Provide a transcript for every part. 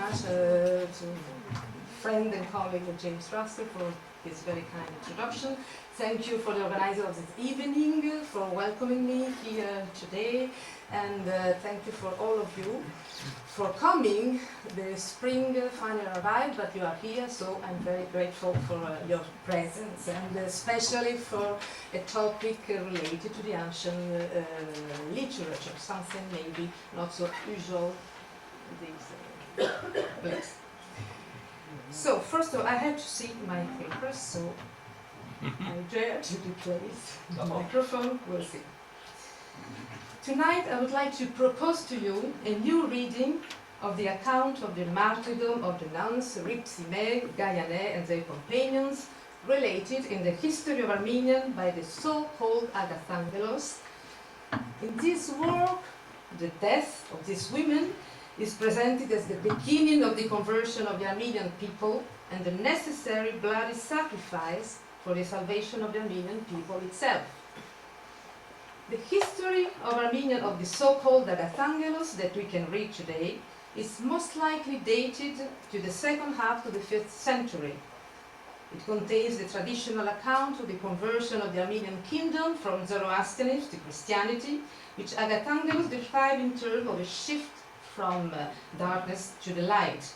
much to friend and colleague James Russell for his very kind introduction. Thank you for the organizer of this evening, for welcoming me here today, and thank you for all of you for coming. The spring finally arrived, but you are here, so I'm very grateful for your presence, and especially for a topic related to the ancient literature, something maybe not so usual these days. So, first of all, I have to see my papers, so I dare to replace the microphone. We'll see. Tonight, I would like to propose to you a new reading of the account of the martyrdom of the nuns Rhipsimian, Gaianae, and their companions, related in the history of Armenian by the so-called Agathangelos. In this work, the death of these women is presented as the beginning of the conversion of the Armenian people and the necessary bloody sacrifice for the salvation of the Armenian people itself. The history of Armenia of the so-called Agathangelos that we can read today is most likely dated to the second half of the 5th century. It contains the traditional account of the conversion of the Armenian kingdom from Zoroastrianism to Christianity, which Agathangelos described in terms of a shift from darkness to the light.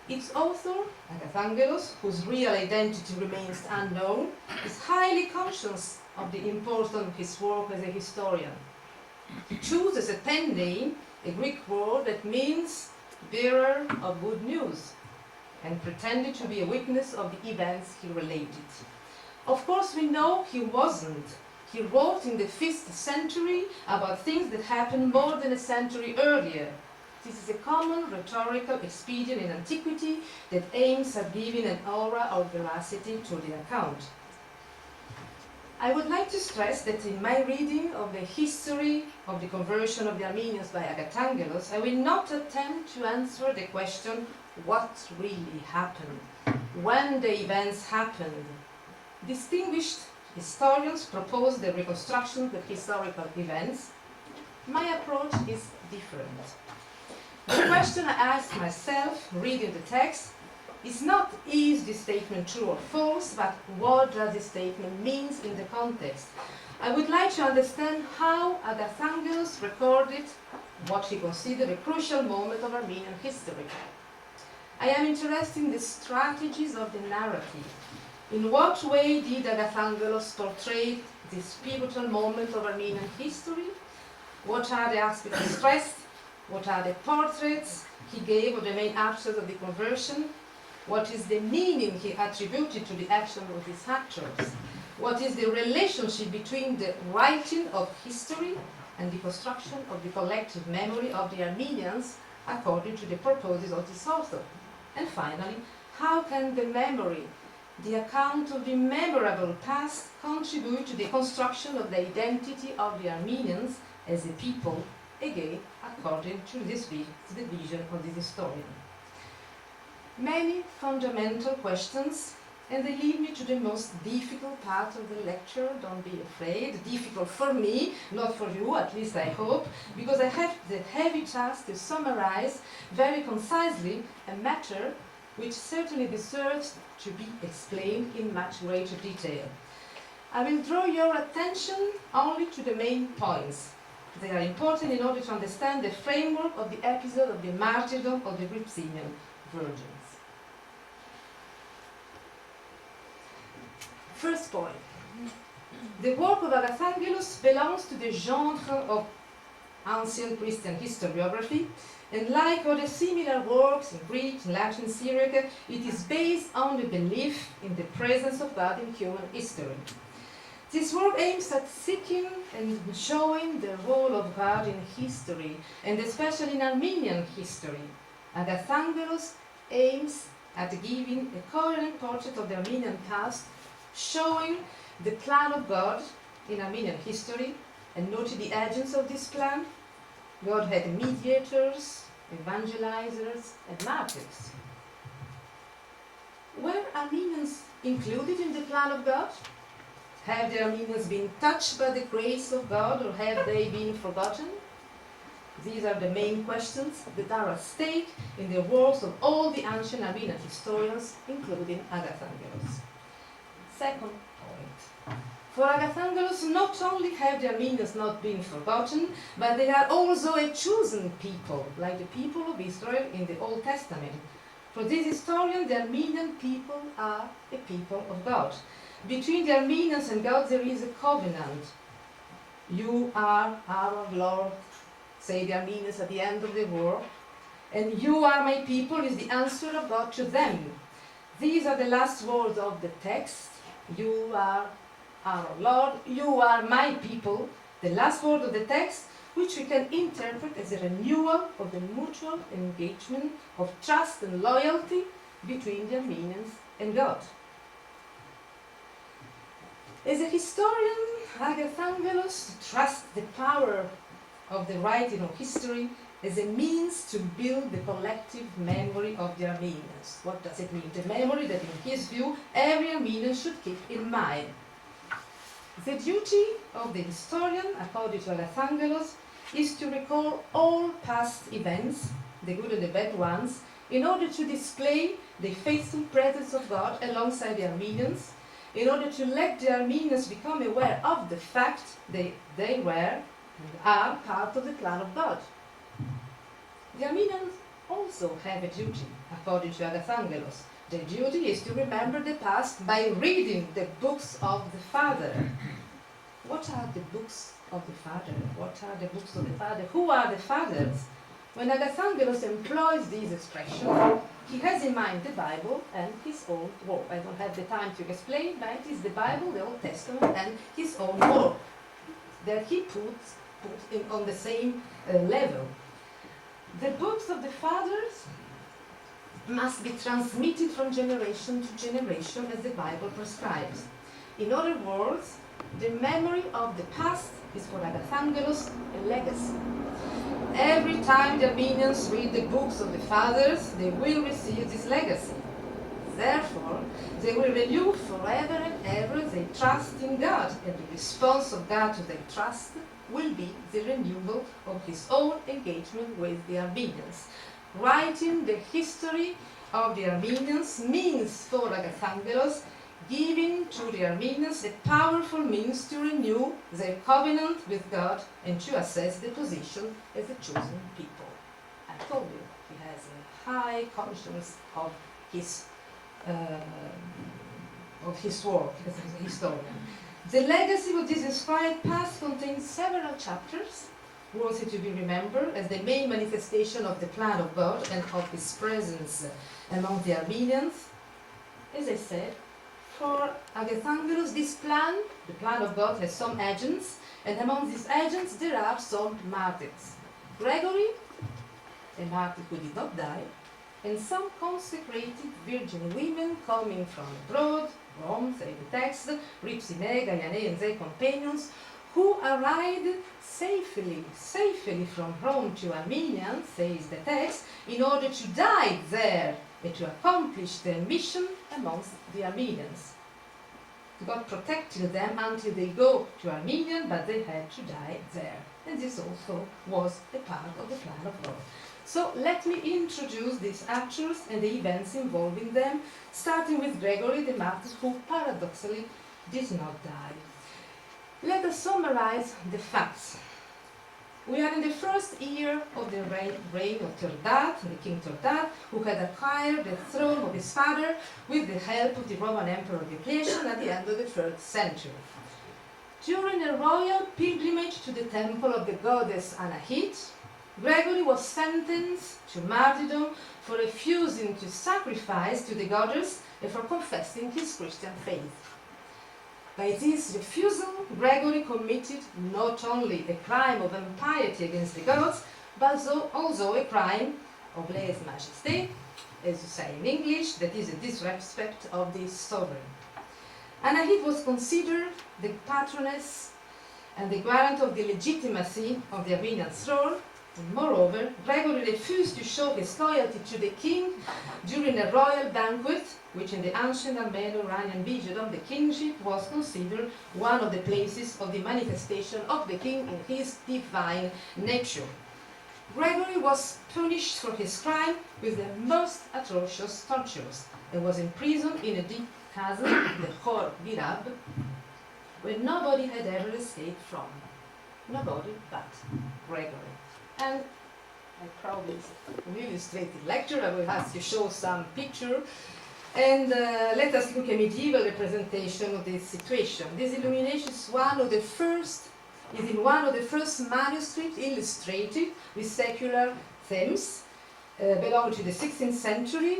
Its author, Agathangelos, whose real identity remains unknown, is highly conscious of the importance of his work as a historian. He chose as a pen name a Greek word that means bearer of good news, and pretended to be a witness of the events he related. Of course, we know he wasn't. He wrote in the 5th century about things that happened more than a century earlier. This is a common rhetorical expedient in antiquity that aims at giving an aura of veracity to the account. I would like to stress that in my reading of the history of the conversion of the Armenians by Agathangelos, I will not attempt to answer the question, what really happened, when the events happened. Distinguished historians propose the reconstruction of historical events. My approach is different. The question I ask myself, reading the text, is not is this statement true or false, but what does this statement mean in the context. I would like to understand how Agathangelos recorded what he considered a crucial moment of Armenian history. I am interested in the strategies of the narrative. In what way did Agathangelos portray this pivotal moment of Armenian history? What are the aspects stressed? What are the portraits he gave of the main actors of the conversion? What is the meaning he attributed to the action of these actors? What is the relationship between the writing of history and the construction of the collective memory of the Armenians according to the purposes of this author? And finally, how can the memory, the account of the memorable past, contribute to the construction of the identity of the Armenians as a people, again, according to this the vision of the historian? Many fundamental questions, and they lead me to the most difficult part of the lecture. Don't be afraid. Difficult for me, not for you, at least I hope, because I have the heavy task to summarize very concisely a matter which certainly deserves to be explained in much greater detail. I will draw your attention only to the main points. They are important in order to understand the framework of the episode of the martyrdom of the Rhipsimian virgins. First point. The work of Agathangelos belongs to the genre of ancient Christian historiography, and like other similar works in Greek, Latin, Syriac, it is based on the belief in the presence of God in human history. This work aims at seeking and showing the role of God in history, and especially in Armenian history. Agathangelos aims at giving a coherent portrait of the Armenian past, showing the plan of God in Armenian history, and noting the agents of this plan. God had mediators, evangelizers, and martyrs. Were Armenians included in the plan of God? Have the Armenians been touched by the grace of God, or have they been forgotten? These are the main questions that are at stake in the works of all the ancient Armenian historians, including Agathangelos. Second point. For Agathangelos, not only have the Armenians not been forgotten, but they are also a chosen people, like the people of Israel in the Old Testament. For this historian, the Armenian people are a people of God. Between the Armenians and God there is a covenant. You are our Lord, say the Armenians at the end of the war, and you are my people is the answer of God to them. These are the last words of the text. You are our Lord, you are my people, the last word of the text, which we can interpret as a renewal of the mutual engagement of trust and loyalty between the Armenians and God. As a historian, Agathangelos trusts the power of the writing of history as a means to build the collective memory of the Armenians. What does it mean? The memory that, in his view, every Armenian should keep in mind. The duty of the historian, according to Agathangelos, is to recall all past events, the good and the bad ones, in order to display the faithful presence of God alongside the Armenians, in order to let the Armenians become aware of the fact that they were and are part of the plan of God. The Armenians also have a duty, according to Agathangelos. The duty is to remember the past by reading the books of the Father. What are the books of the Father? What are the books of the Father? Who are the fathers? When Agathangelos employs these expressions, he has in mind the Bible and his own work. I don't have the time to explain, but it is the Bible, the Old Testament, and his own work that he puts on the same level. The books of the fathers must be transmitted from generation to generation as the Bible prescribes. In other words, the memory of the past is for Agathangelos a legacy. Every time the Armenians read the books of the fathers, they will receive this legacy. Therefore, they will renew forever and ever their trust in God, and the response of God to their trust will be the renewal of his own engagement with the Armenians. Writing the history of the Armenians means for Agathangelos giving to the Armenians a powerful means to renew their covenant with God and to assess the position as a chosen people. I told you, he has a high conscience of his work as a historian. The legacy of this inspired past contains several chapters, worthy to be remembered as the main manifestation of the plan of God and of his presence among the Armenians. As I said, for Agathangelos, this plan, the plan of God, has some agents, and among these agents there are some martyrs. Gregory, a martyr who did not die, and some consecrated virgin women coming from abroad, Rome, say the text, Rhipsimian, and their companions, who arrived safely from Rome to Armenia, says the text, in order to die there and to accomplish their mission amongst the Armenians. God protected them until they go to Armenia, but they had to die there. And this also was a part of the plan of God. So let me introduce these actors and the events involving them, starting with Gregory the Martyr, who paradoxically did not die. Let us summarize the facts. We are in the first year of the reign of Theodat, the king Theodat, who had acquired the throne of his father with the help of the Roman Emperor Diocletian at the end of the 3rd century. During a royal pilgrimage to the temple of the goddess Anahit, Gregory was sentenced to martyrdom for refusing to sacrifice to the goddess and for confessing his Christian faith. By this refusal, Gregory committed not only a crime of impiety against the gods, but also a crime of lèse-majesté, as you say in English, that is a disrespect of the sovereign. Anahit was considered the patroness and the guarant of the legitimacy of the Armenian throne. And moreover, Gregory refused to show his loyalty to the king during a royal banquet, which in the ancient Armeno-Iranian martyrdom, the kingship was considered one of the places of the manifestation of the king in his divine nature. Gregory was punished for his crime with the most atrocious tortures and was imprisoned in a deep chasm, the Hor Girab, where nobody had ever escaped from. Nobody but Gregory. And I probably an illustrated lecture. I will have to show some picture. And let us look at medieval representation of this situation. This illumination is in one of the first manuscripts illustrated with secular themes, belonging to the 16th century.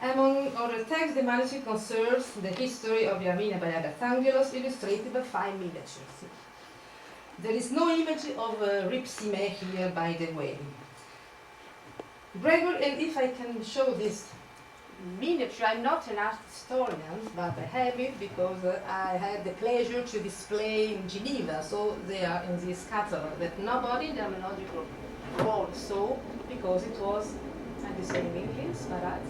Among other texts, the manuscript concerns the history of Armenia by Agathangelos, illustrated by 5 miniatures. There is no image of Rhipsimian here, by the way. Gregory, and if I can show this miniature, I'm not an art historian, but I have it because I had the pleasure to display in Geneva, so they are in this catalog that nobody in the Armenological world saw because it was, I'm the same in English, but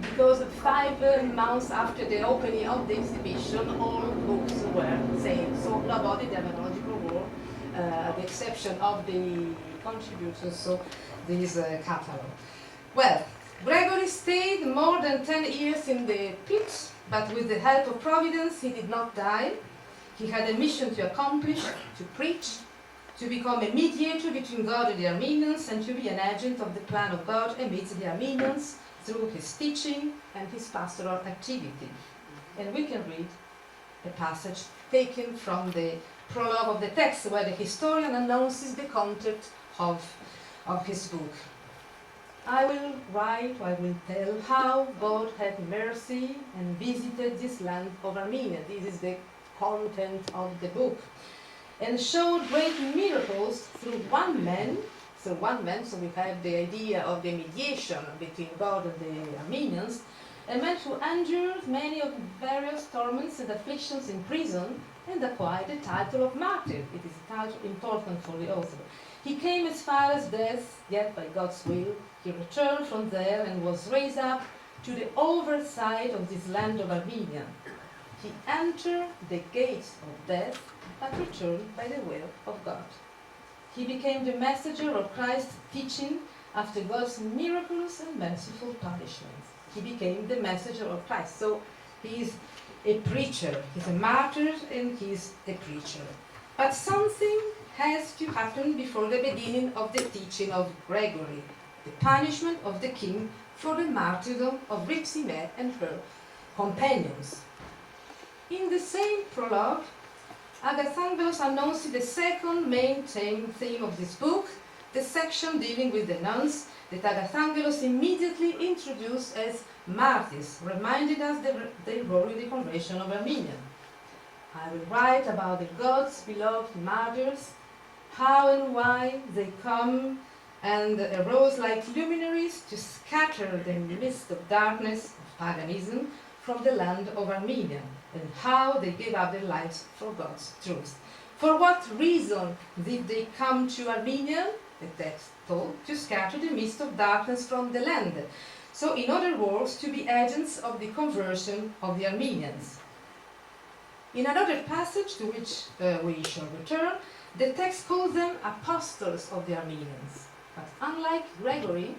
because 5 months after the opening of the exhibition, all books were saved. So nobody in the Armenological world, at the exception of the contributors, so this catalog. Well, Gregory stayed more than 10 years in the pit, but with the help of Providence, he did not die. He had a mission to accomplish, to preach, to become a mediator between God and the Armenians, and to be an agent of the plan of God amidst the Armenians through his teaching and his pastoral activity. And we can read a passage taken from the prologue of the text, where the historian announces the content of his book. I will tell how God had mercy and visited this land of Armenia. This is the content of the book. And showed great miracles through one man, so we have the idea of the mediation between God and the Armenians, a man who endured many of various torments and afflictions in prison and acquired the title of martyr. It is a title important for the author. He came as far as death, yet by God's will, he returned from there and was raised up to the overside of this land of Armenia. He entered the gates of death, but returned by the will of God. He became the messenger of Christ's teaching after God's miracles and merciful punishments. He became the messenger of Christ. So he is a preacher. He's a martyr and he's a preacher. But something has to happen before the beginning of the teaching of Gregory, the punishment of the king for the martyrdom of Rhipsimian and her companions. In the same prologue, Agathangelos announced the second main theme of this book, the section dealing with the nuns that Agathangelos immediately introduced as martyrs, reminding us their role in the conversion of Armenia. I will write about the God's beloved martyrs, how and why they come and arose like luminaries to scatter the mist of darkness of paganism from the land of Armenia, and how they gave up their lives for God's truth. For what reason did they come to Armenia? The text told, to scatter the mist of darkness from the land. So, in other words, to be agents of the conversion of the Armenians. In another passage to which we shall return, the text calls them apostles of the Armenians. But unlike Gregory,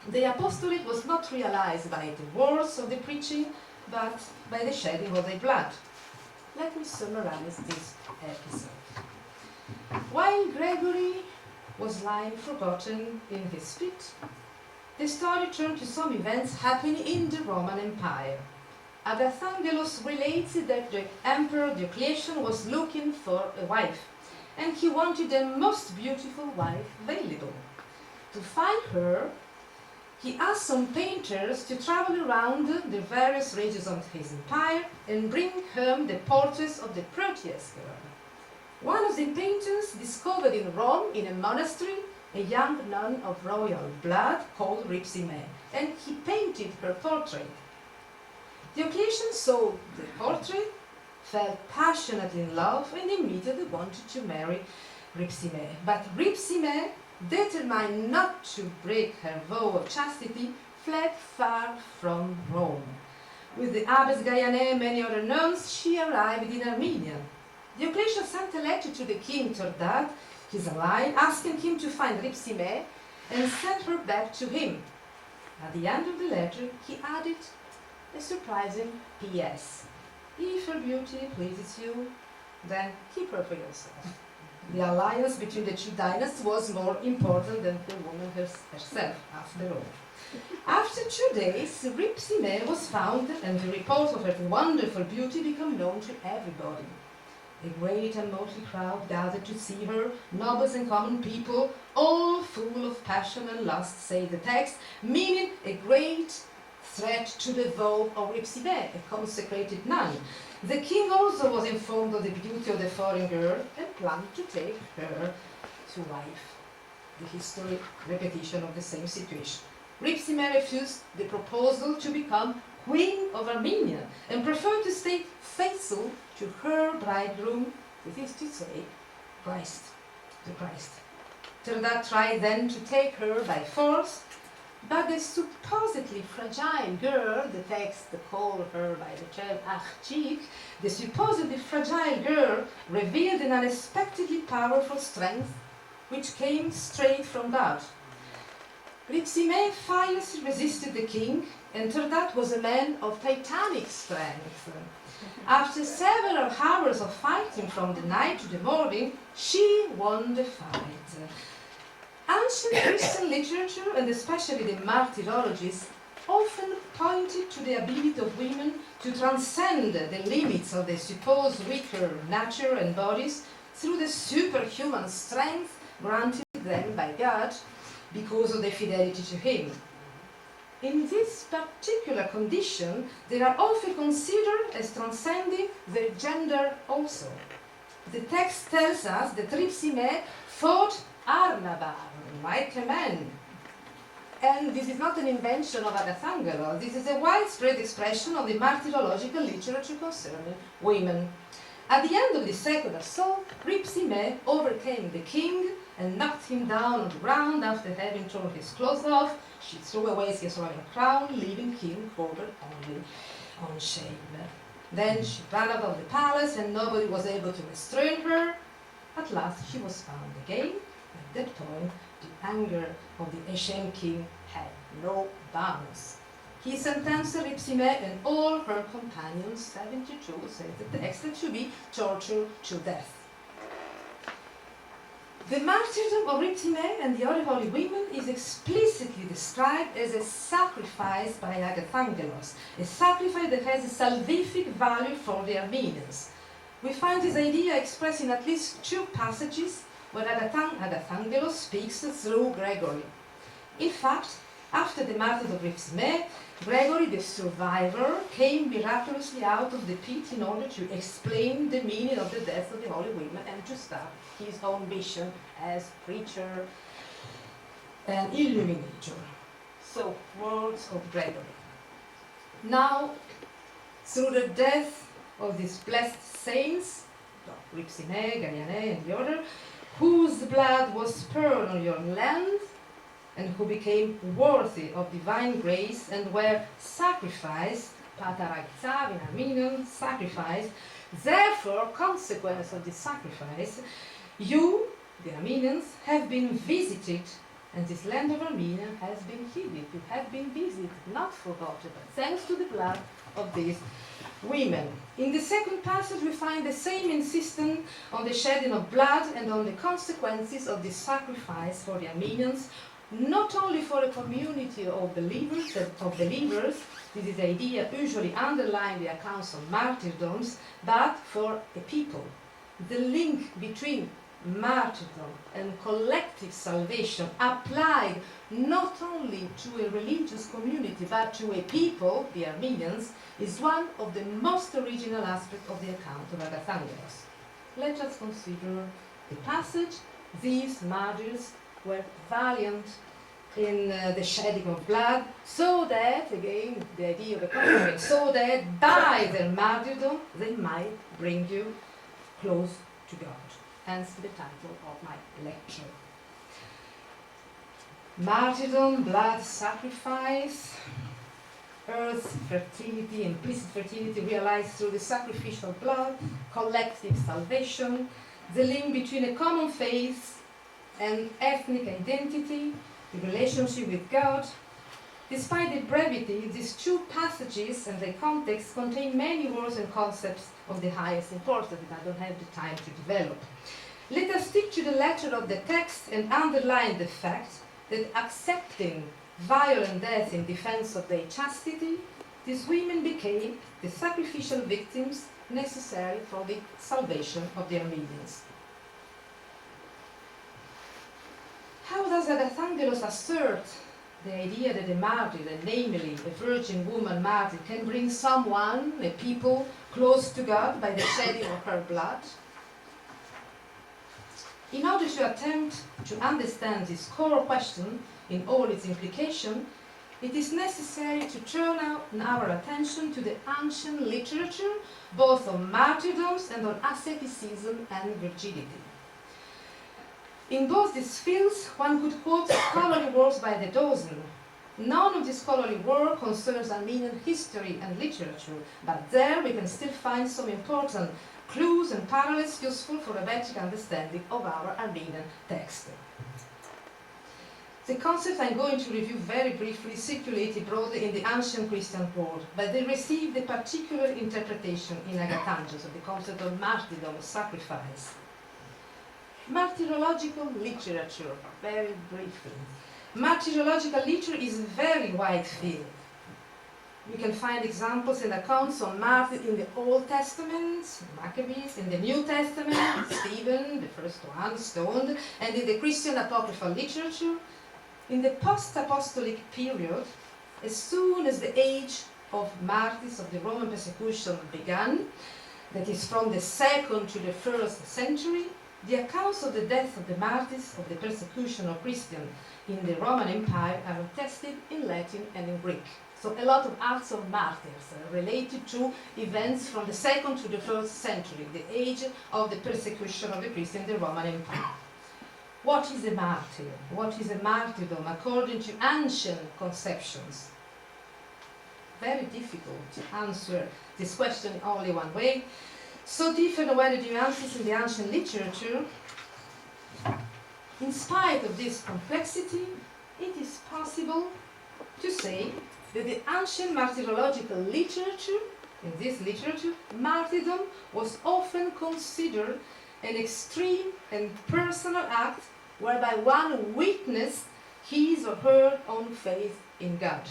the apostolate was not realized by the words of the preaching, but by the shedding of their blood. Let me summarize this episode. While Gregory was lying forgotten in his pit, the story turned to some events happening in the Roman Empire. Agathangelos relates that the Emperor Diocletian was looking for a wife, and he wanted the most beautiful wife available. To find her, he asked some painters to travel around the various regions of his empire and bring home the portraits of the prettiest girl. One of the painters discovered in Rome, in a monastery, a young nun of royal blood called Rhipsimian, and he painted her portrait. Diocletian saw the portrait, fell passionately in love, and immediately wanted to marry Rhipsimian. But Rhipsimian, determined not to break her vow of chastity, fled far from Rome. With the Abbess Gaiane and many other nuns, she arrived in Armenia. Diocletian sent a letter to the king Tordad his ally, asking him to find Rhipsimian and send her back to him. At the end of the letter, he added a surprising P.S. If her beauty pleases you, then keep her for yourself. The alliance between the two dynasts was more important than the woman herself, after all. After 2 days, Rhipsimian was found, and the report of her wonderful beauty became known to everybody. A great and motley crowd gathered to see her, nobles and common people, all full of passion and lust, say the text, meaning a great threat to the vow of Rhipsimian, a consecrated nun. The king also was informed of the beauty of the foreign girl and planned to take her to wife. The historic repetition of the same situation. Rhipsimian refused the proposal to become Queen of Armenia and preferred to stay faithful to her bridegroom, this is to say, Christ, to Christ. Terdat tried then to take her by force, but the supposedly fragile girl, the text called her by the term Archik, the supposedly fragile girl revealed an unexpectedly powerful strength which came straight from God. Rhipsimian fiercely resisted the king, and Terdat was a man of titanic strength. After several hours of fighting from the night to the morning, she won the fight. Ancient Christian literature, and especially the martyrologies, often pointed to the ability of women to transcend the limits of their supposed weaker nature and bodies through the superhuman strength granted them by God because of their fidelity to Him. In this particular condition, they are often considered as transcending their gender also. The text tells us that Rhipsimian fought Arnabar, like a man. And this is not an invention of Agathangelos, this is a widespread expression of the martyrological literature concerning women. At the end of the second assault, Rhipsimian overcame the king and knocked him down on the ground after having torn his clothes off. She threw away his royal crown, leaving him covered only on shame. Then she ran out of the palace and nobody was able to restrain her. At last she was found again. At that point, the anger of the Asian king had no bounds. He sentenced Rhipsimian and all her companions, 72, says the text, to be tortured to death. The martyrdom of Rhipsimian and the other holy women is explicitly described as a sacrifice by Agathangelos, a sacrifice that has a salvific value for the Armenians. We find this idea expressed in at least 2 passages where Agathangelos speaks through Gregory. In fact, after the martyrdom of Rhipsimian, Gregory, the survivor, came miraculously out of the pit in order to explain the meaning of the death of the holy women and to start his own mission as preacher and illuminator. So, words of Gregory. Now, through the death of these blessed saints, Rhipsimian, Gariane, and the other, whose blood was spilled on your land, and who became worthy of divine grace and were sacrificed, pataragtsav in Armenian, sacrificed, therefore, consequence of this sacrifice, you, the Armenians, have been visited, and this land of Armenia has been healed. You have been visited, not forgotten, but thanks to the blood of these women. In the second passage, we find the same insistence on the shedding of blood and on the consequences of this sacrifice for the Armenians, not only for a community of believers, this is the idea usually underlying the accounts of martyrdoms, but for a people. The link between martyrdom and collective salvation applied not only to a religious community but to a people, the Armenians, is one of the most original aspects of the account of Agathangelos. Let us consider the passage. These martyrs were valiant in the shedding of blood, so that, again, the idea of the coherent, so that by their martyrdom they might bring you close to God. Hence the title of my lecture. Martyrdom, blood sacrifice, earth's fertility, implicit fertility realized through the sacrificial blood, collective salvation, the link between a common faith and ethnic identity, the relationship with God. Despite the brevity, these two passages and their context contain many words and concepts of the highest importance that I don't have the time to develop. Let us stick to the letter of the text and underline the fact that accepting violent death in defense of their chastity, these women became the sacrificial victims necessary for the salvation of the Armenians. How does Agathangelos assert the idea that a martyr, and namely a virgin woman martyr, can bring someone, a people, close to God by the shedding of her blood? In order to attempt to understand this core question in all its implication, it is necessary to turn our attention to the ancient literature, both on martyrdoms and on asceticism and virginity. In both these fields, one could quote scholarly works by the dozen. None of these scholarly work concerns Armenian history and literature, but there we can still find some important clues and parallels useful for a better understanding of our Armenian text. The concepts I'm going to review very briefly circulated broadly in the ancient Christian world, but they received a particular interpretation in Agathangelos of the concept of martyrdom, sacrifice. Martyrological literature, very briefly. Martyrological literature is a very wide field. We can find examples and accounts on martyrs in the Old Testament, Maccabees, in the New Testament, Stephen, the first one, stoned, and in the Christian apocryphal literature. In the post-apostolic period, as soon as the age of martyrs of the Roman persecution began, that is from the 2nd to the 1st century, the accounts of the death of the martyrs of the persecution of Christians in the Roman Empire are attested in Latin and in Greek. So a lot of acts of martyrs related to events from the 2nd to the 1st century, the age of the persecution of the Christians in the Roman Empire. What is a martyr? What is a martyrdom according to ancient conceptions? Very difficult to answer this question in only one way. So different were the nuances in the ancient literature. In spite of this complexity, it is possible to say that the ancient martyrological literature, in this literature, martyrdom was often considered an extreme and personal act whereby one witnessed his or her own faith in God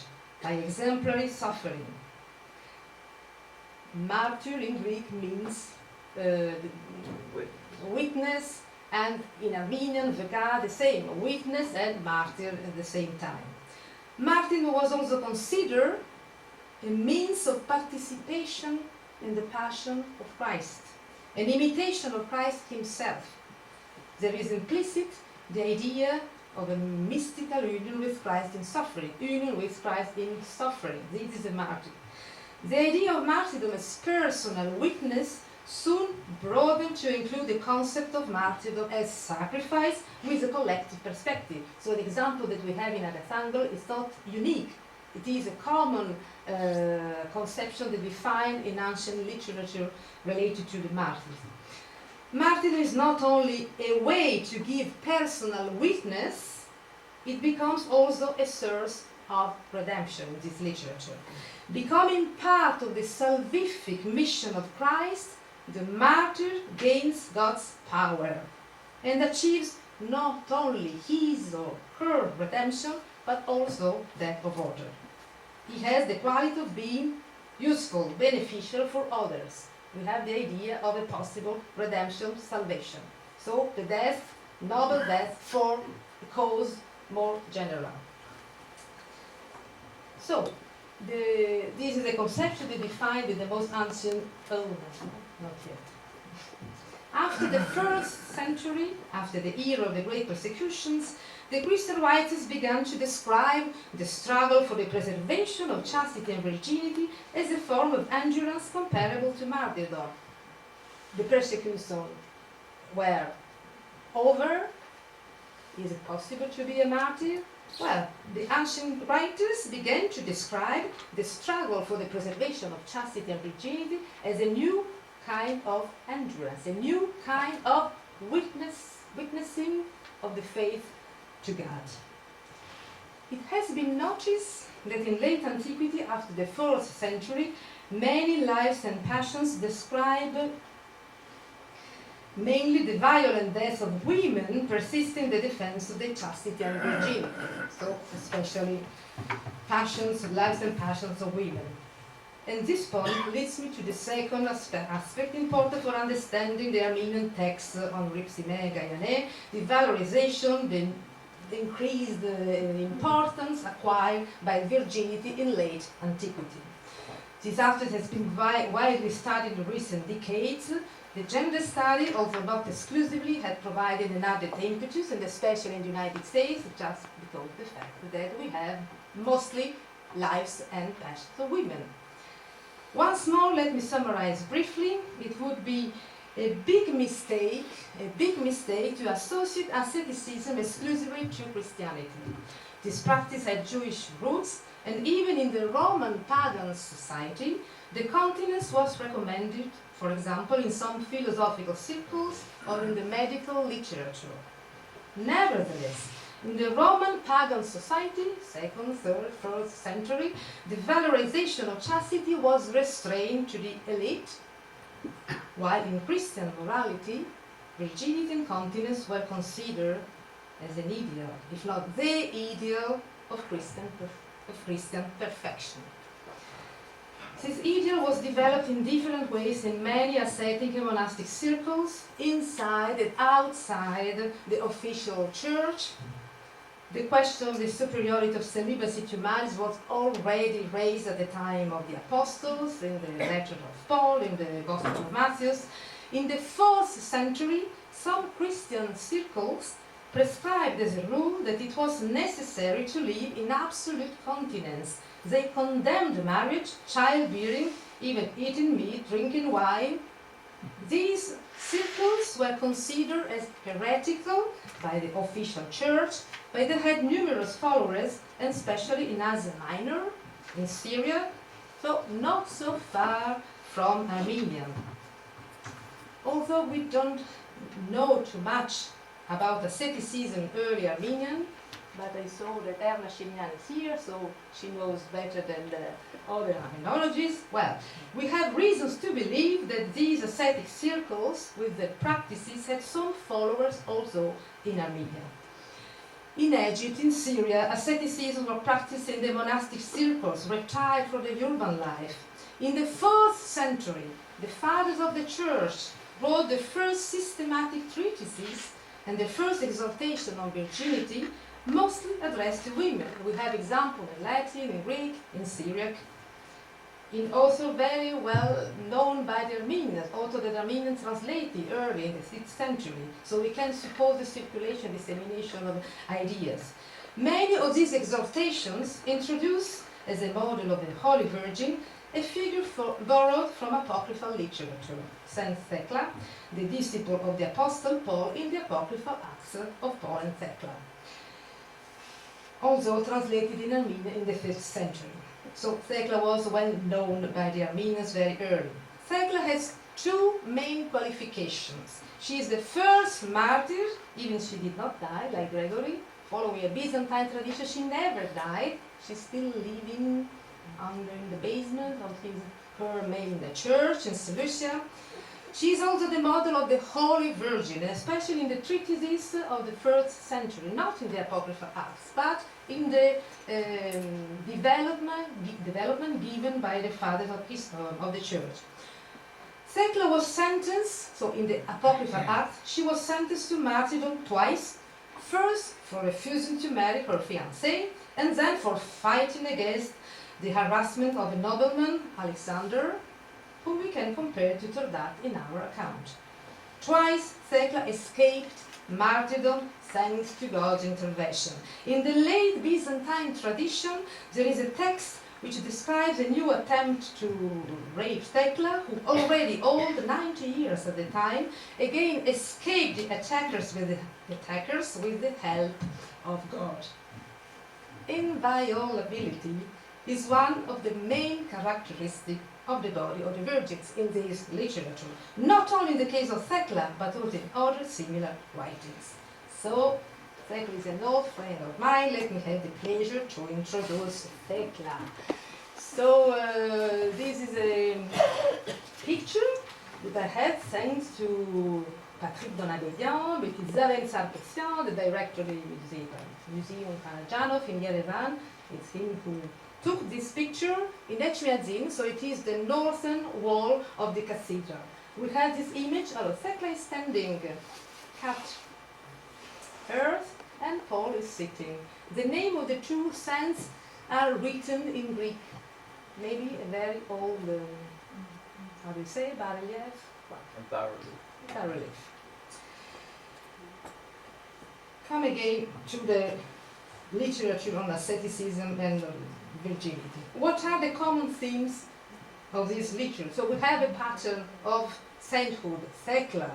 by exemplary suffering. Martyr in Greek means witness, and in Armenian, vega, the same, witness and martyr at the same time. Martyrdom was also considered a means of participation in the passion of Christ, an imitation of Christ himself. There is implicit the idea of a mystical union with Christ in suffering, union with Christ in suffering. This is a martyr. The idea of martyrdom as personal witness soon broadened to include the concept of martyrdom as sacrifice with a collective perspective. So the example that we have in Agathangelos is not unique. It is a common conception that we find in ancient literature related to the martyrs. Martyrdom is not only a way to give personal witness, it becomes also a source of redemption in this literature. Becoming part of the salvific mission of Christ, the martyr gains God's power and achieves not only his or her redemption, but also that of others. He has the quality of being useful, beneficial for others. We have the idea of a possible redemption, salvation. So the death, noble death for a cause more general. So this is a conception that we find in the most ancient. Oh, not yet. After the 1st century, after the era of the great persecutions, the Christian writers began to describe the struggle for the preservation of chastity and virginity as a form of endurance comparable to martyrdom. The persecutions were over. Is it possible to be a martyr? Well, the ancient writers began to describe the struggle for the preservation of chastity and virginity as a new kind of endurance, a new kind of witnessing of the faith to God. It has been noticed that in late antiquity, after the 4th century, many lives and passions describe mainly the violent deaths of women persisting in the defense of their chastity and virginity. So, especially lives and passions of women. And this point leads me to the second aspect important for understanding the Armenian texts on Rhipsimian, the valorization, the increased importance acquired by virginity in late antiquity. This aspect has been widely studied in recent decades. The gender study, although not exclusively, had provided an added impetus, and especially in the United States, just because of the fact that we have mostly lives and passions of women. Once more, let me summarize briefly. It would be a big mistake to associate asceticism exclusively to Christianity. This practice had Jewish roots, and even in the Roman pagan society, the continence was recommended, for example, in some philosophical circles or in the medical literature. Nevertheless, in the Roman pagan society, 2nd, 3rd, 4th century, the valorization of chastity was restrained to the elite, while in Christian morality, virginity and continence were considered as an ideal, if not the ideal of Christian perfection. This ideal was developed in different ways in many ascetic and monastic circles, inside and outside the official church. The question of the superiority of celibacy to marriage was already raised at the time of the apostles, in the letter of Paul, in the Gospel of Matthew. In the 4th century, some Christian circles prescribed as a rule that it was necessary to live in absolute continence. They condemned marriage, childbearing, even eating meat, drinking wine. These circles were considered as heretical by the official church, but they had numerous followers, and especially in Asia Minor, in Syria, so not so far from Armenia. Although we don't know too much about asceticism in early Armenian, but I saw that Erna Shimyan is here, so she knows better than the other Armenologists. Well, we have reasons to believe that these ascetic circles with their practices had some followers also in Armenia. In Egypt, in Syria, asceticism was practiced in the monastic circles, retired from the urban life. In the 4th century, the fathers of the church wrote the first systematic treatises and the first exaltation on virginity, mostly addressed to women. We have examples in Latin, in Greek, in Syriac, in also very well known by the Armenians, also the Armenians translated early in the 6th century. So we can suppose the circulation, dissemination of ideas. Many of these exaltations introduce, as a model of the Holy Virgin, a figure borrowed from apocryphal literature. Saint Thecla, the disciple of the Apostle Paul in the apocryphal Acts of Paul and Thecla, also translated in Armenia in the 5th century. So Thecla was well known by the Armenians very early. Thecla has two main qualifications. She is the first martyr, even she did not die, like Gregory. Following a Byzantine tradition, she never died. She's still living in the basement of her main church in Seleucia. She is also the model of the Holy Virgin, especially in the treatises of the 1st century, not in the apocryphal Acts, but in the development given by the fathers of the church. Thecla was sentenced, so in the apocryphal Acts, she was sentenced to martyrdom twice, first for refusing to marry her fiancé, and then for fighting against the harassment of a nobleman, Alexander, whom we can compare to Tordat in our account. Twice Thecla escaped martyrdom thanks to God's intervention. In the late Byzantine tradition, there is a text which describes a new attempt to rape Thecla, who already old, 90 years at the time, again escaped the attackers with the help of God. Inviolability is one of the main characteristics of the body of the virgins in this literature, not only in the case of Thecla, but also in other similar writings. So, Thecla is an old friend of mine. Let me have the pleasure to introduce Thecla. So, this is a picture that I had thanks to Patrick Donabedian, but it's Zaren Sarkisian, the director of the Museum Karajanov in Yerevan. It's him who took this picture in Echmiadzin, so it is the northern wall of the cathedral. We have this image of Thecla is standing, cut earth, and Paul is sitting. The name of the two saints are written in Greek. Maybe a very old, how do you say, bas-relief? Bas-relief. Come again to the literature on asceticism and virginity. What are the common themes of this literature? So we have a pattern of sainthood, Thecla.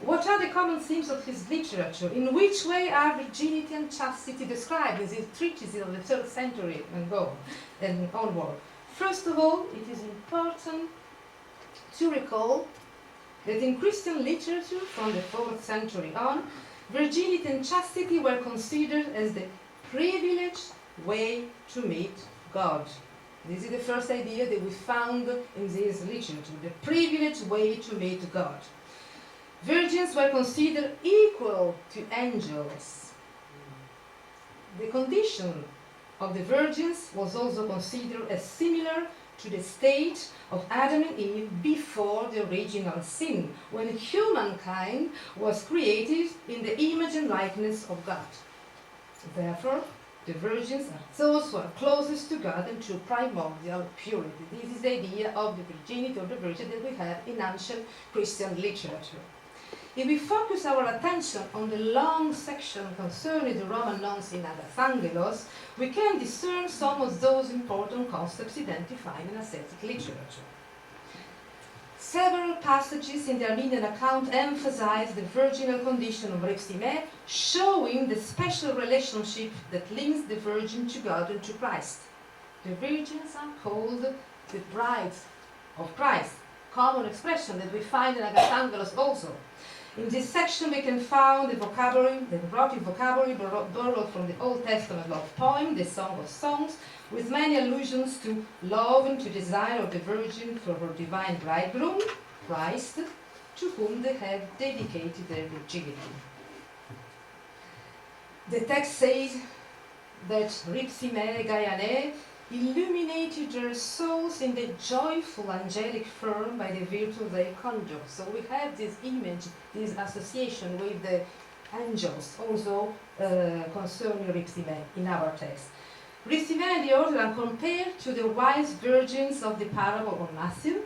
What are the common themes of his literature? In which way are virginity and chastity described in these treatises of the 3rd century and onward? First of all, it is important to recall that in Christian literature from the 4th century on, virginity and chastity were considered as the privileged way to meet God. This is the first idea that we found in this literature, the privileged way to meet God. Virgins were considered equal to angels. The condition of the virgins was also considered as similar to the state of Adam and Eve before the original sin, when humankind was created in the image and likeness of God. Therefore, the virgins are those who are closest to God and to primordial purity. This is the idea of the virginity of the virgin that we have in ancient Christian literature. If we focus our attention on the long section concerning the Roman nuns in Agathangelos, we can discern some of those important concepts identified in ascetic literature. Several passages in the Armenian account emphasize the virginal condition of Rhipsimian, showing the special relationship that links the virgin to God and to Christ. The virgins are called the brides of Christ, common expression that we find in Agathangelos also. In this section we can find the vocabulary, the erotic vocabulary borrowed from the Old Testament love poem, the Song of Songs, with many allusions to love and to desire of the Virgin for her divine bridegroom, Christ, to whom they have dedicated their virginity. The text says that Rhipsimian Gaiane illuminated their souls in the joyful angelic form by the virtue of their conduct. So we have this image, this association with the angels, also concerning Rhipsimian in our text. Rhipsimian and the others are compared to the wise virgins of the parable of Matthew,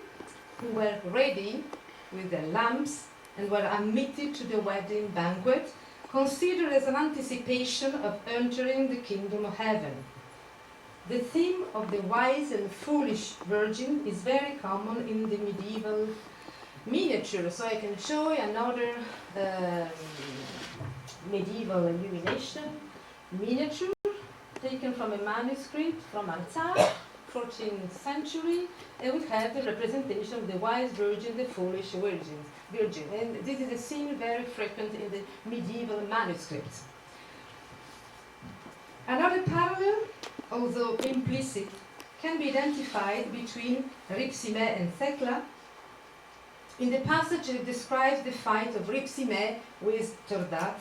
who were ready with their lamps and were admitted to the wedding banquet, considered as an anticipation of entering the kingdom of heaven. The theme of the wise and foolish virgin is very common in the medieval miniature. So I can show you another medieval illumination miniature taken from a manuscript from Altar, 14th century, and we have the representation of the wise virgin, the foolish virgin. And this is a scene very frequent in the medieval manuscripts. Another parallel, although implicit, can be identified between Rhipsimian and Thecla in the passage that describes the fight of Rhipsimian with Tordat,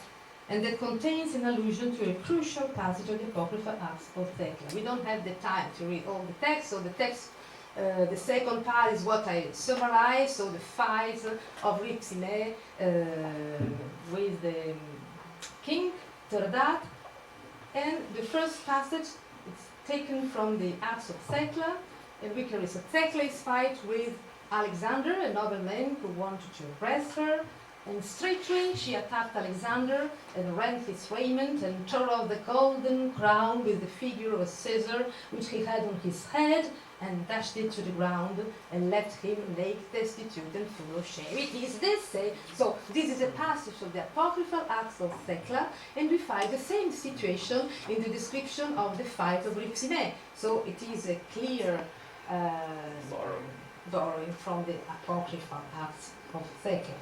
and that contains an allusion to a crucial passage of the Apocryphal Acts of Thecla. We don't have the time to read all the text, so the text, the second part is what I summarized, so the fight of Rhipsimian with the king, Tordat, and the first passage is taken from the Acts of Thecla, and we can read Thecla's fight with Alexander, a nobleman who wanted to oppress her, and straightway she attacked Alexander and rent his raiment and tore off the golden crown with the figure of Caesar which he had on his head, and dashed it to the ground and left him naked, destitute, and full of shame. It is this. So this is a passage of the Apocryphal Acts of Thecla, and we find the same situation in the description of the fight of Rhipsimian. So it is a clear borrowing from the apocryphal Acts of Thecla.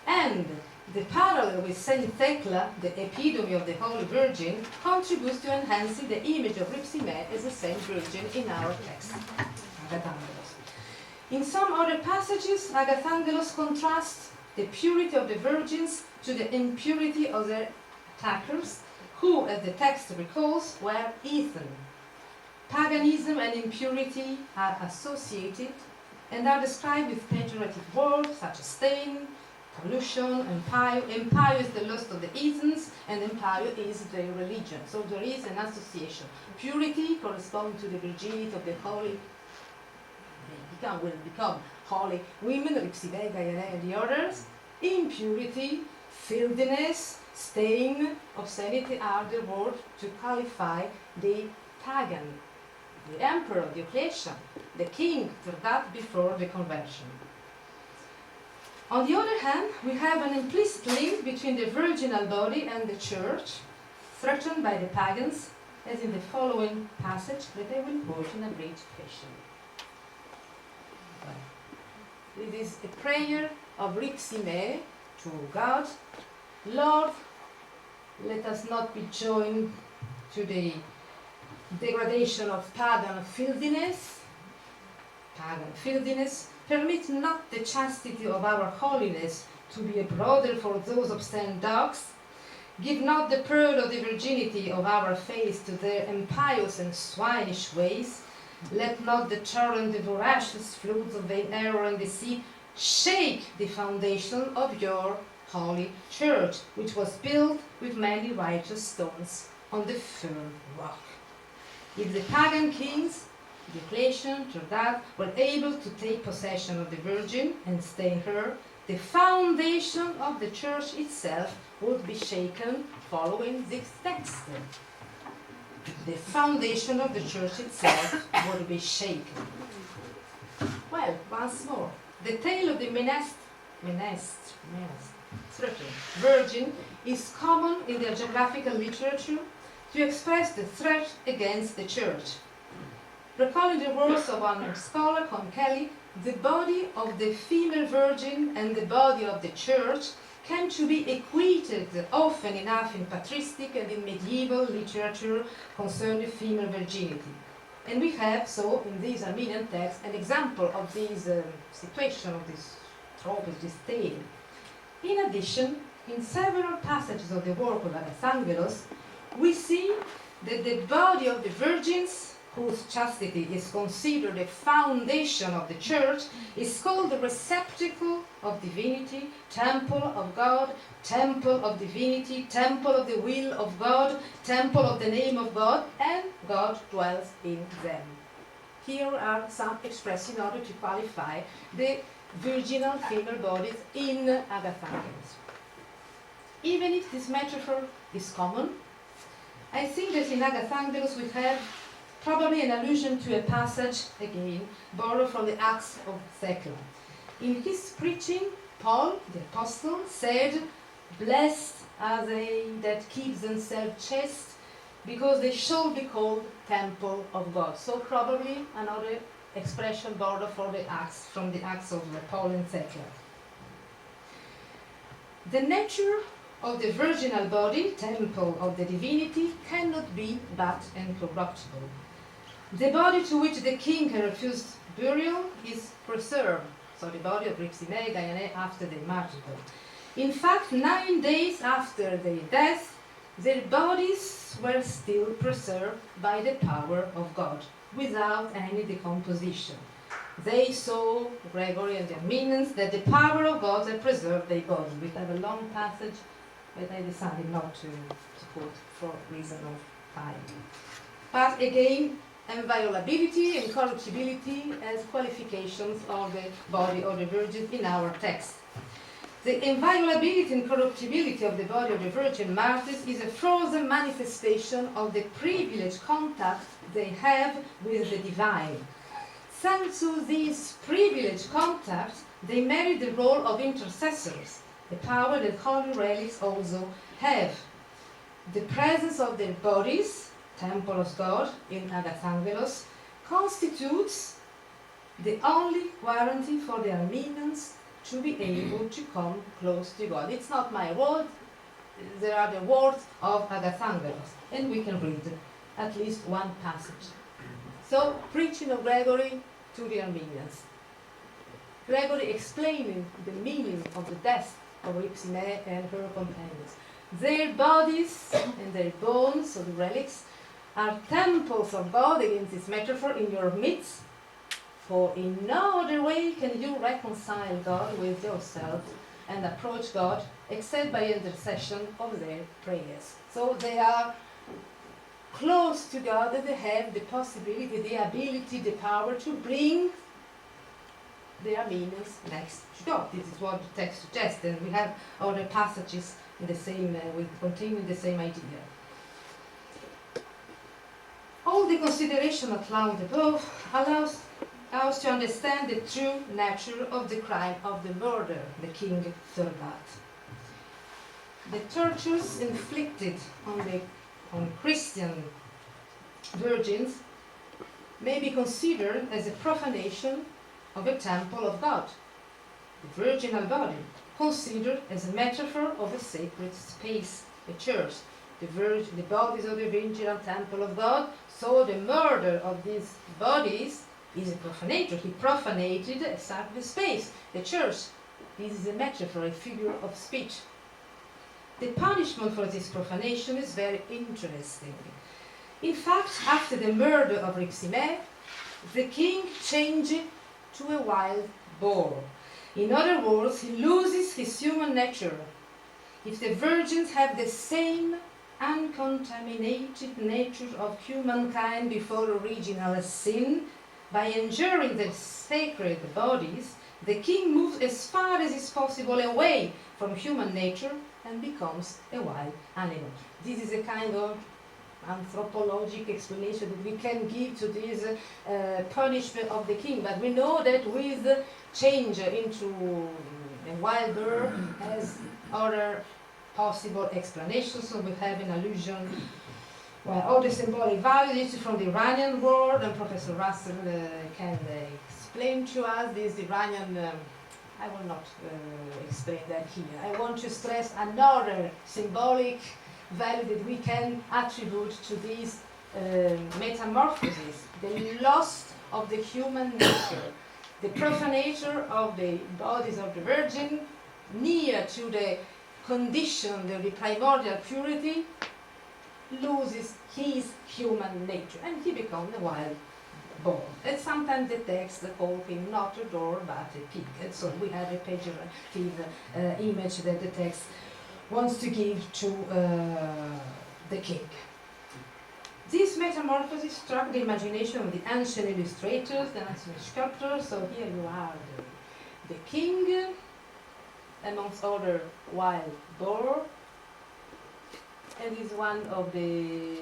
And the parallel with Saint Thecla, the epitome of the Holy Virgin, contributes to enhancing the image of Rhipsimian as a Saint Virgin in our text, Agathangelos. In some other passages, Agathangelos contrasts the purity of the virgins to the impurity of their attackers, who, as the text recalls, were heathen. Paganism and impurity are associated and are described with pejorative words such as stain, pollution, impious the lust of the heathens, and impious is their religion. So there is an association. Purity corresponds to the virginity of the holy. Will become holy women, Rhipsimian, and the others. Impurity, filthiness, stain, obscenity are the words to qualify the pagan, the emperor Diocletian, the king, that before the conversion. On the other hand, we have an implicit link between the virginal body and the church, threatened by the pagans, as in the following passage that I will quote in a brief fashion. It is a prayer of Rhipsimian to God. Lord, let us not be joined to the degradation of pagan filthiness. Permit not the chastity of our holiness to be a brothel for those obscene dogs. Give not the pearl of the virginity of our faith to their impious and swinish ways. Let not the torrent, the voracious floods of vain error and deceit shake the foundation of your holy church, which was built with many righteous stones on the firm rock. If the pagan kings, Diocletian, Jordan, were able to take possession of the Virgin and stain her, the foundation of the church itself would be shaken following this text. The foundation of the church itself would be shaken. Well, once more, the tale of the virgin is common in the geographical literature to express the threat against the church. Recalling the words of one scholar, Kelly, the body of the female virgin and the body of the church came to be equated often enough in patristic and in medieval literature concerning female virginity. And we have, so, in these Armenian texts, an example of this situation, of this trope, of this tale. In addition, in several passages of the work of Agathangelos, we see that the body of the virgins, whose chastity is considered the foundation of the church, is called the receptacle of divinity, temple of God, temple of divinity, temple of the will of God, temple of the name of God, and God dwells in them. Here are some expressed in order to qualify the virginal female bodies in Agathangelos. Even if this metaphor is common, I think that in Agathangelos we have probably an allusion to a passage, again, borrowed from the Acts of Thecla. In his preaching, Paul, the apostle, said, "Blessed are they that keep themselves chaste, because they shall be called temple of God." So probably another expression borrowed from the Acts of Paul and Thecla. The nature of the virginal body, temple of the divinity, cannot be but incorruptible. The body to which the king had refused burial is preserved, so the body of Rhipsimian after the martyrdom. In fact, 9 days after their death, their bodies were still preserved by the power of God, without any decomposition. They saw, Gregory and the Armenians, that the power of God had preserved their bodies. We have a long passage, but I decided not to quote for reason of time. But again, inviolability and corruptibility as qualifications of the body of the Virgin in our text. The inviolability and corruptibility of the body of the Virgin Martyrs is a further manifestation of the privileged contact they have with the divine. Thanks to this privileged contact, they merit the role of intercessors, a power that holy relics also have. The presence of their bodies, temple of God in Agathangelos, constitutes the only guarantee for the Armenians to be able to come close to God. It's not my word, there are the words of Agathangelos, and we can read at least one passage. So, preaching of Gregory to the Armenians. Gregory explaining the meaning of the death of Rhipsimian and her companions. Their bodies and their bones, so the relics, are temples of God, against this metaphor, in your midst, for in no other way can you reconcile God with yourself and approach God except by intercession of their prayers. So they are close to God, and they have the possibility, the ability, the power to bring the Armenians next to God. This is what the text suggests, and we have other passages in the same, containing the same idea. All the consideration outlined above allows us to understand the true nature of the crime of the murder, the king Turbat. The tortures inflicted on Christian virgins may be considered as a profanation of a temple of God, the virginal body, considered as a metaphor of a sacred space, a church. The bodies of the virginal temple of God, so the murder of these bodies is a profanator. He profanated a sacred space, the church. This is a metaphor, a figure of speech. The punishment for this profanation is very interesting. In fact, after the murder of Rhipsimian, the king changed to a wild boar. In other words, he loses his human nature. If the virgins have the same uncontaminated nature of humankind before original sin, by injuring their sacred bodies, the king moves as far as is possible away from human nature and becomes a wild animal. This is a kind of anthropologic explanation that we can give to this punishment of the king, but we know that with change into a wild bird has other possible explanations. So we have an allusion, well, all the symbolic values from the Iranian world, and Professor Russell can explain to us this Iranian. I will not explain that here. I want to stress another symbolic value that we can attribute to this metamorphosis, the loss of the human nature, the profanator of the bodies of the Virgin, near to the condition, the primordial purity, loses his human nature, and he becomes a wild boar. And sometimes the text call him not a door but a pig, and so we have a pejorative image that the text wants to give to the king. This metamorphosis struck the imagination of the ancient illustrators, the ancient sculptors. So here you are the king, amongst other wild boar, and is one of the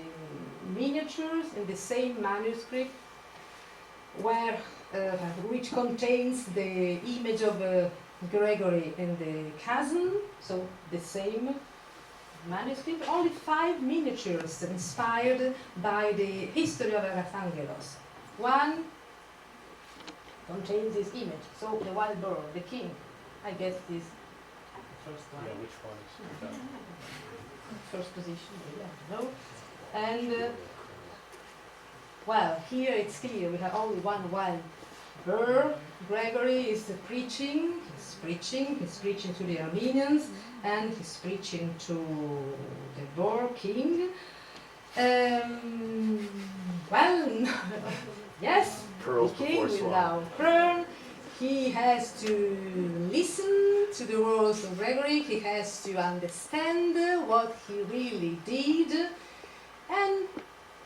miniatures in the same manuscript where, which contains the image of Gregory and the chasm, so the same manuscript, only 5 miniatures inspired by the history of Agathangelos. One contains this image, so the wild boar, the king, I guess this first one. Yeah, which one is that? First position, yeah, no. And well, here it's clear we have only one wild boar. Gregory is preaching. He's preaching to the Armenians, and he's preaching to the boar king. Well, yes, Pearls the king before swine. without crown. He has to listen to the words of Gregory. He has to understand what he really did, and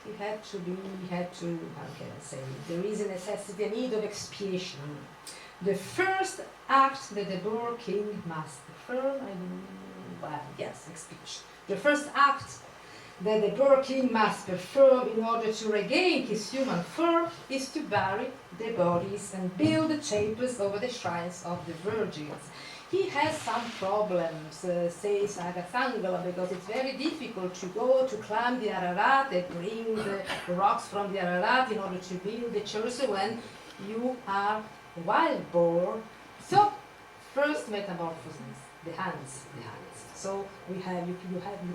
he had to, how can I say, there is a necessity, a need of expiation. The first act that the boar king must perform, expiation. The first act that the boar king must perform in order to regain his human form is to bury the bodies and build the chapels over the shrines of the virgins. He has some problems, says Agathangelos, because it's very difficult to go to climb the Ararat and bring the rocks from the Ararat in order to build the church when you are wild boar. So, first metamorphosis, the hands. So we have, you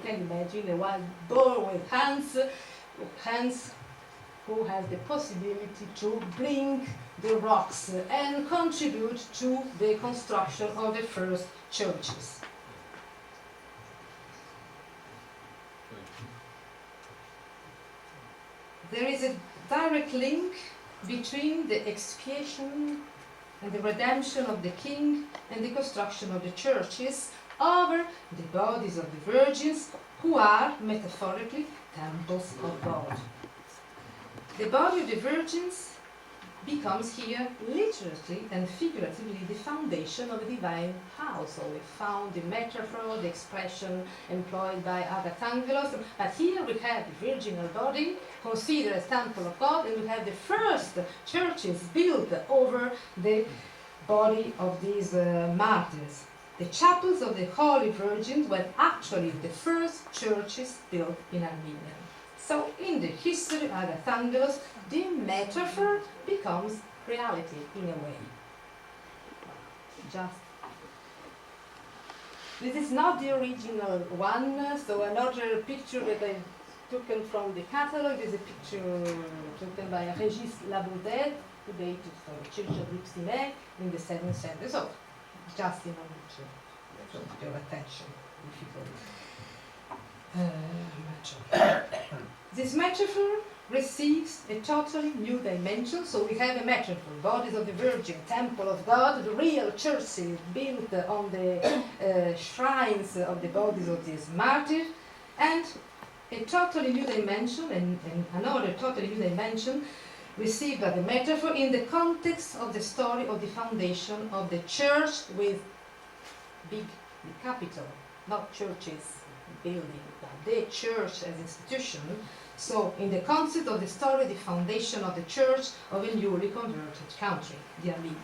can imagine a wild boar with hands who has the possibility to bring the rocks and contribute to the construction of the first churches. There is a direct link between the expiation and the redemption of the king and the construction of the churches over the bodies of the virgins, who are, metaphorically, temples of God. The body of the virgins becomes here, literally and figuratively, the foundation of a divine house. So we found the metaphor, the expression employed by Agathangelos, but here we have the virginal body considered as temple of God, and we have the first churches built over the body of these martyrs. The chapels of the Holy Virgin were actually the first churches built in Armenia. So in the history of Agathangelos, the metaphor becomes reality in a way. This is not the original one, so another picture that I took from the catalog is a picture taken by Régis Labourdette, who dated from the church of Rhipsimian in the 7th century. So, just in order to draw your attention, This metaphor receives a totally new dimension. So we have a metaphor, bodies of the Virgin, temple of God, the real churches built on the shrines of the bodies of these martyrs, and a totally new dimension, and another totally new dimension received by the metaphor in the context of the story of the foundation of the church with big, the capital, not churches building, but the church as institution. So, in the concept of the story, the foundation of the church of a newly converted country, the Armenia.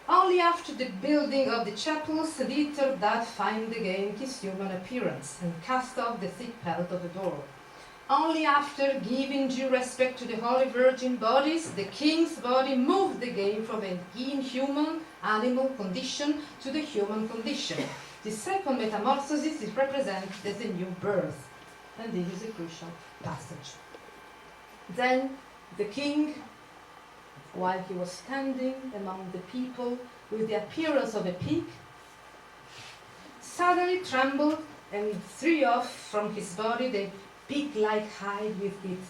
Only after the building of the chapels did that find again his human appearance and cast off the thick pelt of the door. Only after giving due respect to the Holy Virgin bodies, the king's body moved again from an inhuman animal condition to the human condition. The second metamorphosis is represented as a new birth, and this is a crucial passage. Then the king, while he was standing among the people with the appearance of a pig, suddenly trembled and threw off from his body the pig-like hide with its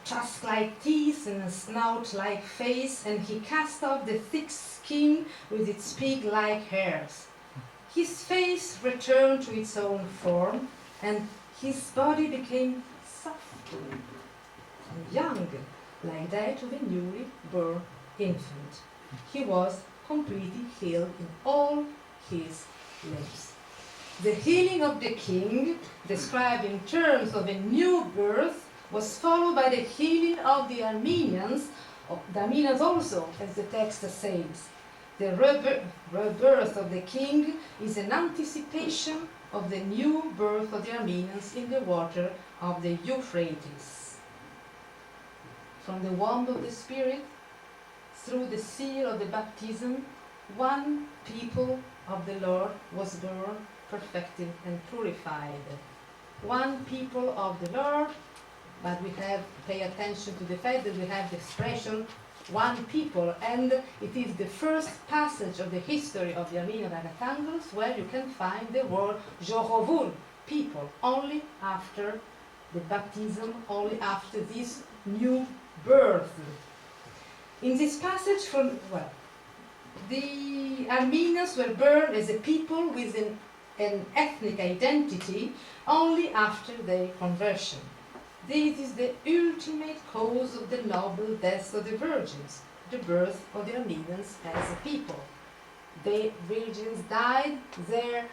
tusk-like teeth and a snout-like face, and he cast off the thick skin with its pig-like hairs. His face returned to its own form, and his body became soft and young, like that of a newly born infant. He was completely healed in all his limbs. The healing of the king, described in terms of a new birth, was followed by the healing of the Armenians also, as the text says. The rebirth of the king is an anticipation of the new birth of the Armenians in the water of the Euphrates. From the womb of the Spirit, through the seal of the baptism, one people of the Lord was born, perfected and purified. One people of the Lord, but we have to pay attention to the fact that we have the expression one people, and it is the first passage of the history of the Armenian Agathangelos where you can find the word Jorovul, people, only after the baptism, only after this new birth. In this passage, the Armenians were born as a people with an ethnic identity only after their conversion. This is the ultimate cause of the noble death of the virgins, the birth of the Armenians as a people. The virgins died, their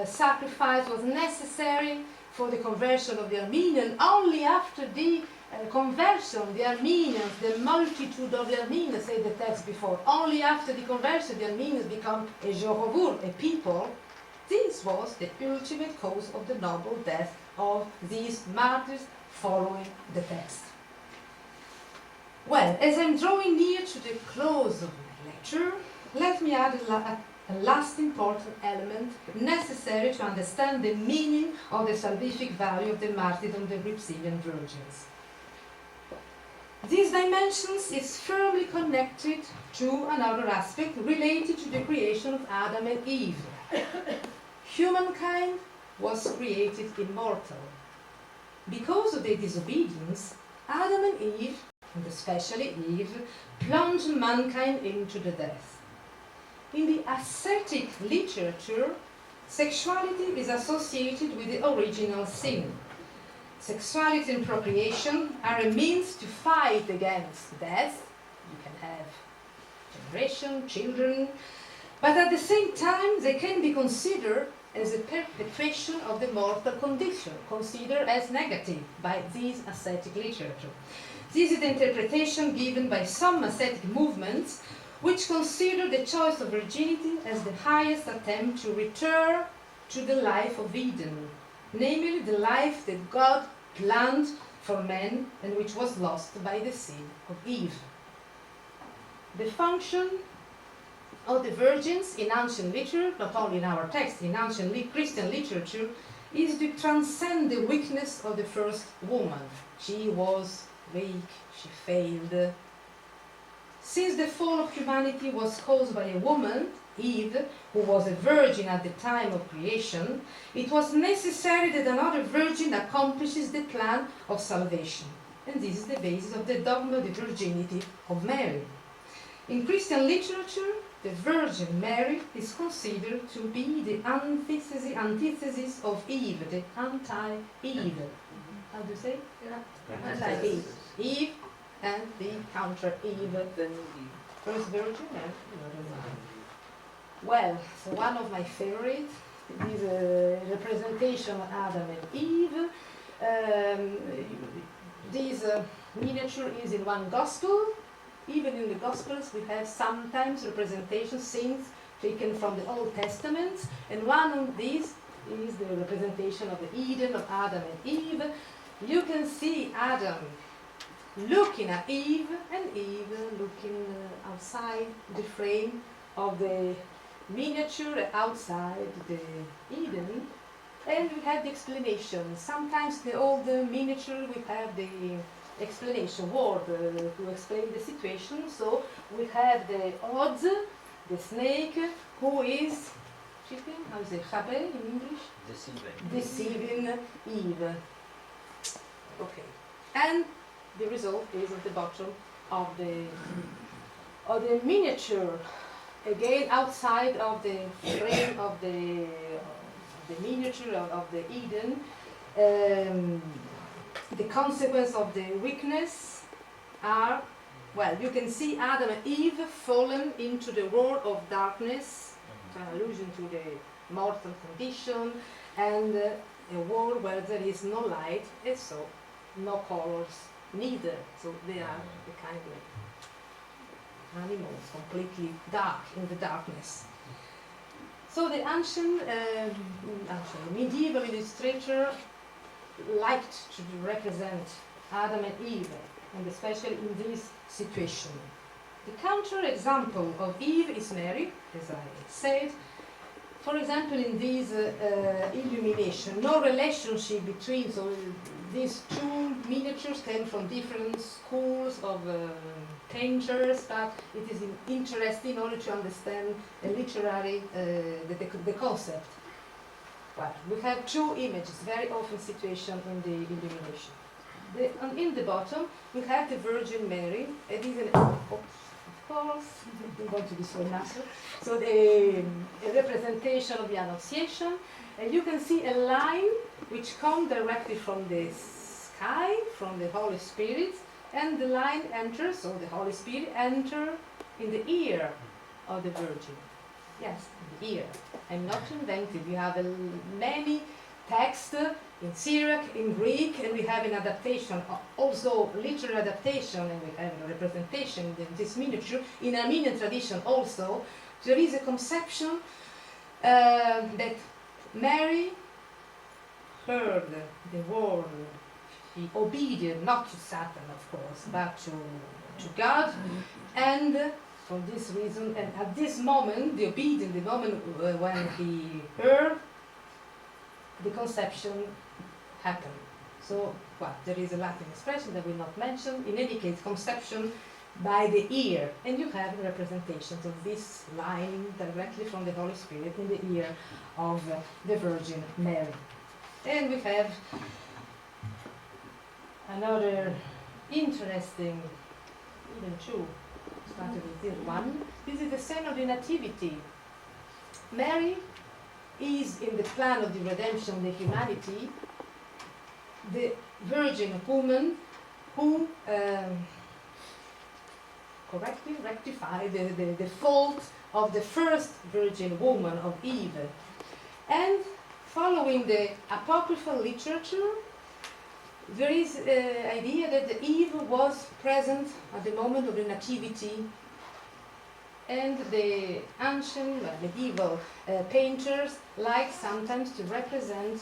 sacrifice was necessary for the conversion of the Armenian. Only after the conversion, the Armenians, the multitude of the Armenians, said the text before, only after the conversion the Armenians become a Jorovur, a people. This was the ultimate cause of the noble death of these martyrs, following the text. Well, as I'm drawing near to the close of my lecture, let me add a last important element necessary to understand the meaning of the salvific value of the martyrdom of the Rhipsimian virgins. These dimensions is firmly connected to another aspect related to the creation of Adam and Eve. Humankind was created immortal. Because of their disobedience, Adam and Eve, and especially Eve, plunged mankind into the death. In the ascetic literature, sexuality is associated with the original sin. Sexuality and procreation are a means to fight against death. You can have generation, children, but at the same time they can be considered as a perpetuation of the mortal condition, considered as negative by this ascetic literature. This is the interpretation given by some ascetic movements which consider the choice of virginity as the highest attempt to return to the life of Eden, namely the life that God planned for man and which was lost by the sin of Eve. The function of the virgins in ancient literature, not only in our text, in ancient Christian literature, is to transcend the weakness of the first woman. She was weak, she failed. Since the fall of humanity was caused by a woman, Eve, who was a virgin at the time of creation, it was necessary that another virgin accomplishes the plan of salvation. And this is the basis of the dogma of the virginity of Mary. In Christian literature, the Virgin Mary is considered to be the antithesis of Eve, the anti-Eve. How do you say? Yeah. Anti-Eve. Eve and the counter-Eve. First Virgin and well, so one of my favorites is a representation of Adam and Eve. This miniature is in one gospel. Even in the Gospels we have sometimes representations, scenes taken from the Old Testament, and one of these is the representation of the Eden of Adam and Eve. You can see Adam looking at Eve and Eve looking outside the frame of the miniature outside the Eden, and we have the explanation. Sometimes the old miniature we have the explanation word to explain the situation. So we have the odds, the snake, who is cheating, how is it, chabe in English? Deceiving Eve. Okay, and the result is at the bottom of the miniature. Again, outside of the frame of the miniature of the Eden, the consequence of the weakness are, well, you can see Adam and Eve fallen into the world of darkness, an allusion to the mortal condition, and a world where there is no light, and so no colors neither. So they are the kind of animals completely dark in the darkness. So the ancient medieval illustrator liked to represent Adam and Eve, and especially in this situation. The counter-example of Eve is Mary, as I said. For example, in this illumination, no relationship between, so these two miniatures came from different schools of painters, but it is interesting in order to understand a literary, the concept. Well, we have two images, very often situation in the illumination. In the bottom, we have the Virgin Mary. It is of course, I'm going to be so natural. So a representation of the Annunciation, and you can see a line which comes directly from the sky, from the Holy Spirit, and the line enters, so the Holy Spirit enters in the ear of the Virgin. Yes, in the ear. I'm not inventive. We have many texts in Syriac, in Greek, and we have an adaptation, also literary adaptation, and we have a representation in this miniature. In Armenian tradition also, there is a conception that Mary heard the word be obedient, not to Satan, of course, but to God. And for this reason, and at this moment, the obedient, the moment when he heard, the conception happened. So, well, there is a Latin expression that I will not mention. In any case, conception by the ear. And you have representations of this line directly from the Holy Spirit in the ear of the Virgin Mary. And we have another interesting, even two, started with this one. This is the scene of the Nativity. Mary is in the plan of the redemption of the humanity, the virgin woman who correctly rectified the fault of the first virgin woman of Eve. And following the apocryphal literature, there is the idea that Eve was present at the moment of the Nativity, and the ancient medieval painters like sometimes to represent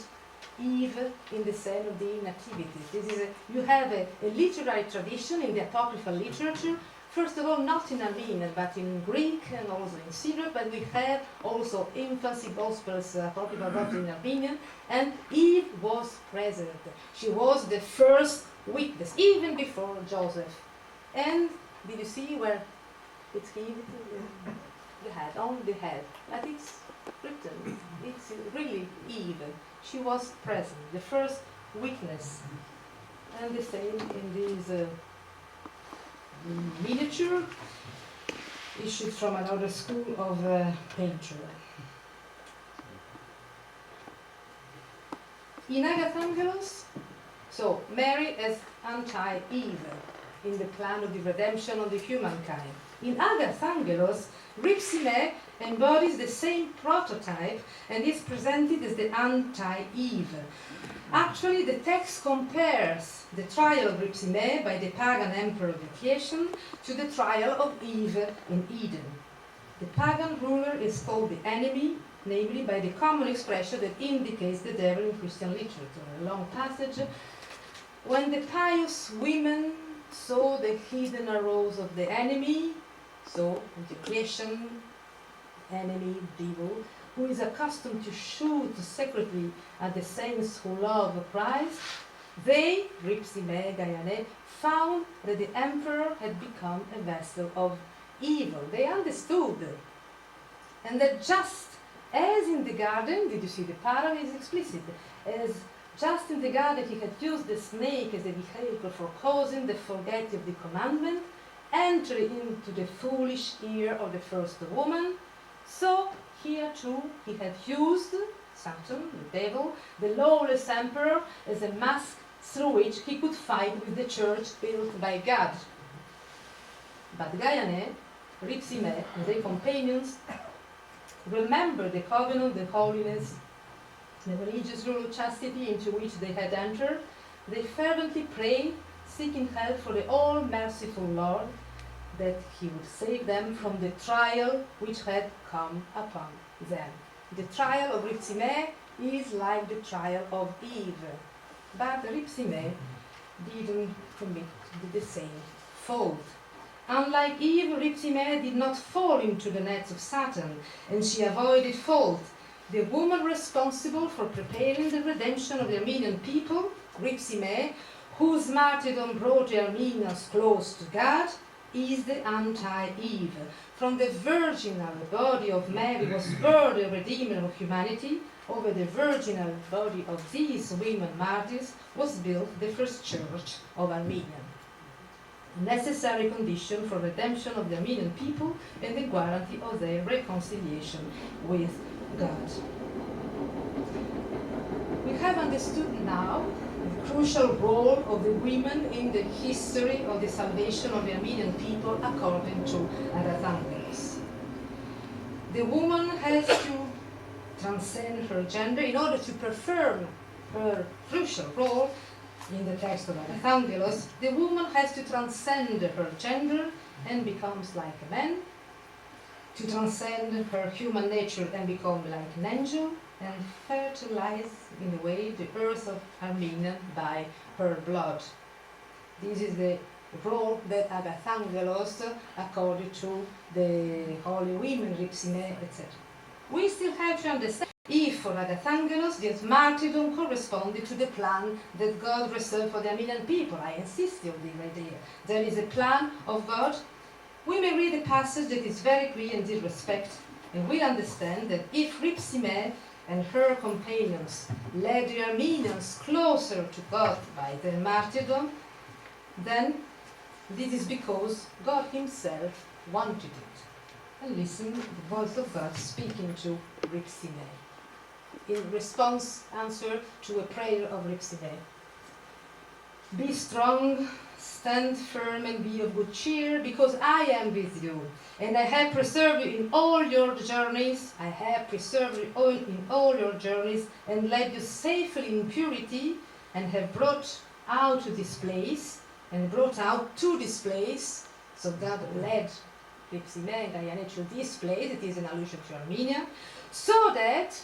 Eve in the scene of the Nativity. This is you have a literary tradition in the apocryphal literature, first of all not in Armenian but in Greek and also in Syriac, but we have also infancy gospels, apocryphal gospels in Armenian, and Eve was present. She was the first witness, even before Joseph. And did you see where it's Eve? The head, on the head. But it's written, it's really Eve. She was present, the first witness. And the same in this miniature issued from another school of painter. In Agathangelos, so Mary as anti-Eve in the plan of the redemption of the humankind. In Agathangelos, Rhipsimian embodies the same prototype and is presented as the anti-Eve. Actually, the text compares the trial of Rhipsimian by the pagan emperor Diocletian to the trial of Eve in Eden. The pagan ruler is called the enemy, namely by the common expression that indicates the devil in Christian literature. A long passage. When the pious women saw the hidden arrows of the enemy, so Diocletian, enemy, devil, who is accustomed to shoot secretly at the saints who love Christ, they, Rhipsimian, Gaiane, found that the emperor had become a vessel of evil. They understood. And that just as in the garden, did you see the parallel is explicit, as just in the garden he had used the snake as a vehicle for causing the forgetting of the commandment, entering into the foolish ear of the first woman, so here too he had used Satan, the devil, the lawless emperor, as a mask through which he could fight with the church built by God. But Gaiane, Rhipsimian, and their companions remember the covenant, the holiness, the religious rule of chastity into which they had entered. They fervently prayed, seeking help for the all-merciful Lord, that he would save them from the trial which had come upon them. The trial of Rhipsimian is like the trial of Eve, but Rhipsimian didn't commit the same fault. Unlike Eve, Rhipsimian did not fall into the nets of Satan, and she avoided fault. The woman responsible for preparing the redemption of the Armenian people, Rhipsimian, whose martyrdom brought the Armenians close to God, is the anti-Eve. From the virginal body of Mary was born the Redeemer of humanity. Over the virginal body of these women martyrs was built the first church of Armenia. A necessary condition for redemption of the Armenian people and the guarantee of their reconciliation with God. We have understood now the crucial role of the women in the history of the salvation of the Armenian people according to Agathangelos. The woman has to transcend her gender in order to perform her crucial role in the text of Agathangelos. The woman has to transcend her gender and becomes like a man, to transcend her human nature and become like an angel, and fertilize, in a way, the earth of Armenia by her blood. This is the role that Agathangelos accorded to the holy women, Rhipsimian, etc. We still have to understand if for Agathangelos this martyrdom corresponded to the plan that God reserved for the Armenian people. I insist on this idea. There is a plan of God. We may read a passage that is very clear in this respect, and we understand that if Rhipsimian and her companions led the Armenians closer to God by their martyrdom, then this is because God himself wanted it. And listen to the voice of God speaking to Rhipsimian in response, answer to a prayer of Rhipsimian. Be strong, stand firm, and be of good cheer, because I am with you, and I have preserved you in all your journeys. I have preserved you in all your journeys, and led you safely in purity, and have brought out to this place, So God led Rhipsimian and Diana to this place. It is an allusion to Armenia, so that,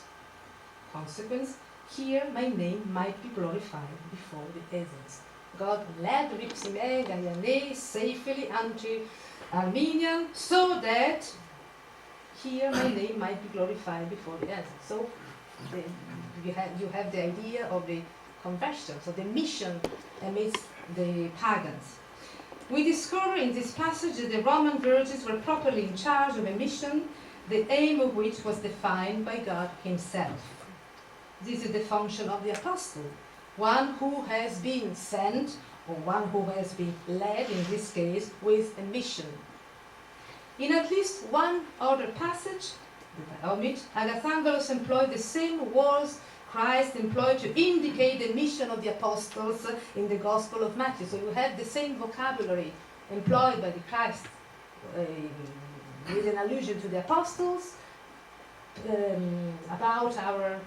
consequence, here my name might be glorified before the Athens. God led Rhipsimian and Diana safely unto Armenia, so that here my name might be glorified before the Athens. So you have the idea of the conversion, so the mission amidst the pagans. We discover in this passage that the Roman virgins were properly in charge of a mission, the aim of which was defined by God himself. This is the function of the apostle, one who has been sent, or one who has been led, in this case, with a mission. In at least one other passage, I omit, Agathangelos employed the same words Christ employed to indicate the mission of the apostles in the Gospel of Matthew. So you have the same vocabulary employed by the Christ with an allusion to the apostles about our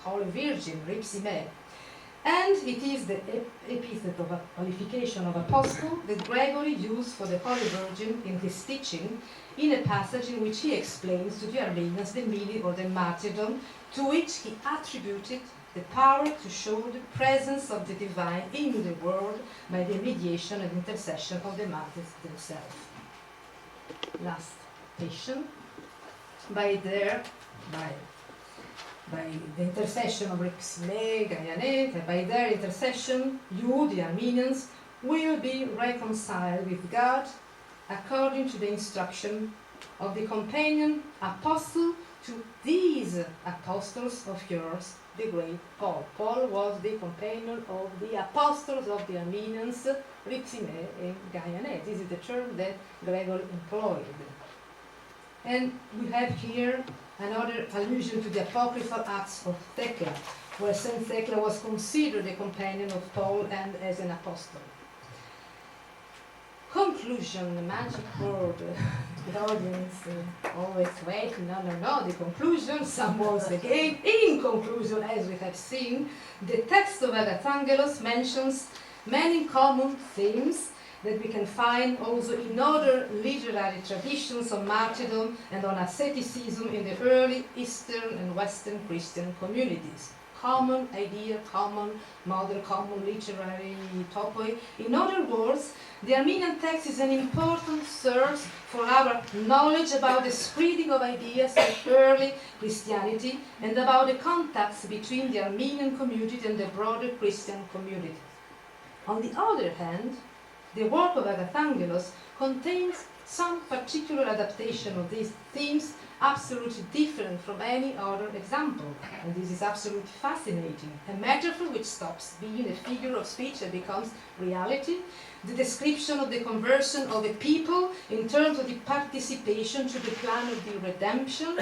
Holy Virgin, Rhipsimian. And it is the epithet of qualification of apostle that Gregory used for the Holy Virgin in his teaching, in a passage in which he explains to the Armenians the meaning of the martyrdom, to which he attributed the power to show the presence of the divine in the world by the mediation and intercession of the martyrs themselves. Last patient, by the intercession of Rhipsimian and by their intercession, you, the Armenians, will be reconciled with God according to the instruction of the companion apostle to these apostles of yours, the great Paul. Paul was the companion of the apostles of the Armenians, Rhipsimian and Diana. This is the term that Gregory employed. And we have here another allusion to the apocryphal Acts of Thecla, where Saint Thecla was considered a companion of Paul and as an apostle. Conclusion, the magic word. The audience always wait, no, the conclusion, some words again. In conclusion, as we have seen, the text of Agathangelos mentions many common themes that we can find also in other literary traditions on martyrdom and on asceticism in the early Eastern and Western Christian communities. Common idea, common model, common literary topoi. In other words, the Armenian text is an important source for our knowledge about the spreading of ideas of early Christianity and about the contacts between the Armenian community and the broader Christian community. On the other hand, the work of Agathangelos contains some particular adaptation of these themes absolutely different from any other example. And this is absolutely fascinating. A metaphor which stops being a figure of speech and becomes reality. The description of the conversion of a people in terms of the participation to the plan of the redemption,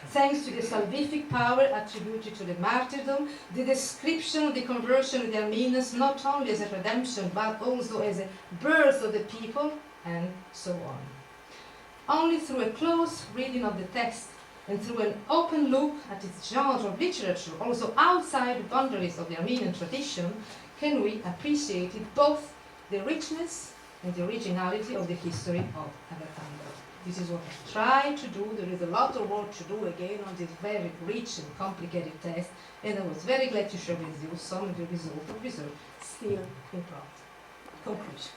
thanks to the salvific power attributed to the martyrdom. The description of the conversion of the Armenians not only as a redemption, but also as a birth of the people, and so on. Only through a close reading of the text and through an open look at its genre of literature, also outside the boundaries of the Armenian tradition, can we appreciate both the richness and the originality of the history of Agathangelos. This is what I try to do. There is a lot of work to do again on this very rich and complicated test, and I was very glad to share with you some of the results still in progress. Conclusion.